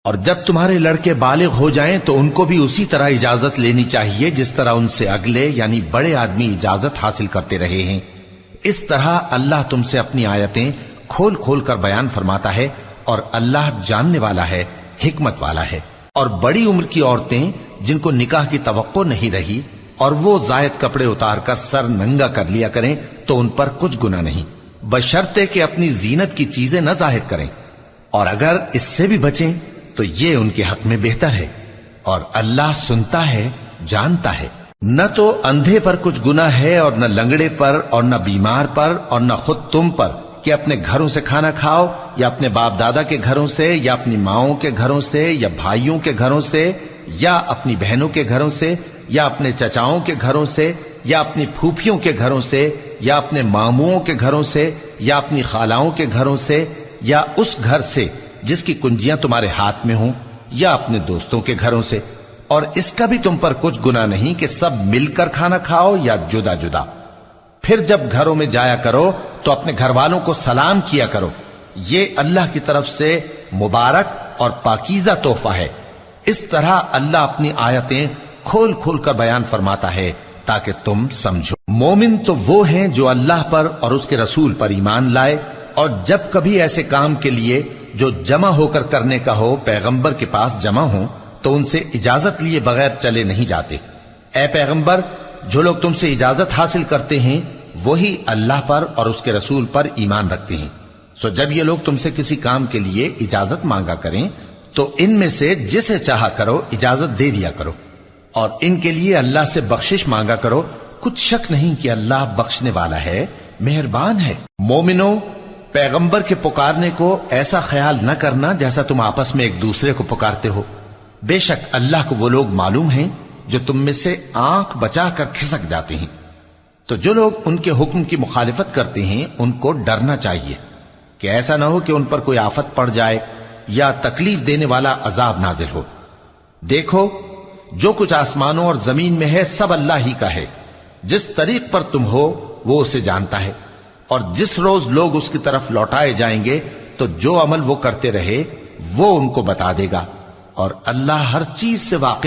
اور جب تمہارے لڑکے بالغ ہو جائیں تو ان کو بھی اسی طرح اجازت لینی چاہیے جس طرح ان سے اگلے یعنی بڑے آدمی اجازت حاصل کرتے رہے ہیں۔ اس طرح اللہ تم سے اپنی آیتیں کھول کھول کر بیان فرماتا ہے، اور اللہ جاننے والا ہے، حکمت والا ہے۔ اور بڑی عمر کی عورتیں جن کو نکاح کی توقع نہیں رہی اور وہ زائد کپڑے اتار کر سر ننگا کر لیا کریں تو ان پر کچھ گناہ نہیں، بشرطے کہ اپنی زینت کی چیزیں نہ ظاہر کریں، اور اگر اس سے بھی بچیں تو یہ ان کے حق میں بہتر ہے، اور اللہ سنتا ہے، جانتا ہے۔ نہ تو اندھے پر کچھ گناہ ہے اور نہ لنگڑے پر اور نہ بیمار پر اور نہ خود تم پر کہ اپنے گھروں سے کھانا کھاؤ، یا اپنے باپ دادا کے گھروں سے، یا اپنی ماؤں کے گھروں سے، یا بھائیوں کے گھروں سے، یا اپنی بہنوں کے گھروں سے، یا اپنے چچاؤں کے گھروں سے، یا اپنی پھوپھیوں کے گھروں سے، یا اپنے ماموؤں کے گھروں سے، یا اپنی خالاؤں کے گھروں سے، یا اس گھر سے جس کی کنجیاں تمہارے ہاتھ میں ہوں، یا اپنے دوستوں کے گھروں سے۔ اور اس کا بھی تم پر کچھ گناہ نہیں کہ سب مل کر کھانا کھاؤ یا جدا جدا۔ پھر جب گھروں میں جایا کرو تو اپنے گھر والوں کو سلام کیا کرو، یہ اللہ کی طرف سے مبارک اور پاکیزہ تحفہ ہے۔ اس طرح اللہ اپنی آیتیں کھول کھول کر بیان فرماتا ہے تاکہ تم سمجھو۔ مومن تو وہ ہیں جو اللہ پر اور اس کے رسول پر ایمان لائے، اور جب کبھی ایسے کام کے لیے جو جمع ہو کر کرنے کا ہو پیغمبر کے پاس جمع ہوں تو ان سے اجازت لیے بغیر چلے نہیں جاتے۔ اے پیغمبر، جو لوگ تم سے اجازت حاصل کرتے ہیں وہی اللہ پر اور اس کے رسول پر ایمان رکھتے ہیں، سو جب یہ لوگ تم سے کسی کام کے لیے اجازت مانگا کریں تو ان میں سے جسے چاہا کرو اجازت دے دیا کرو، اور ان کے لیے اللہ سے بخشش مانگا کرو، کچھ شک نہیں کہ اللہ بخشنے والا ہے، مہربان ہے۔ مومنو، پیغمبر کے پکارنے کو ایسا خیال نہ کرنا جیسا تم آپس میں ایک دوسرے کو پکارتے ہو، بے شک اللہ کو وہ لوگ معلوم ہیں جو تم میں سے آنکھ بچا کر کھسک جاتے ہیں۔ تو جو لوگ ان کے حکم کی مخالفت کرتے ہیں ان کو ڈرنا چاہیے کہ ایسا نہ ہو کہ ان پر کوئی آفت پڑ جائے یا تکلیف دینے والا عذاب نازل ہو۔ دیکھو، جو کچھ آسمانوں اور زمین میں ہے سب اللہ ہی کا ہے، جس طریق پر تم ہو وہ اسے جانتا ہے، اور جس روز لوگ اس کی طرف لوٹائے جائیں گے تو جو عمل وہ کرتے رہے وہ ان کو بتا دے گا، اور اللہ ہر چیز سے واقف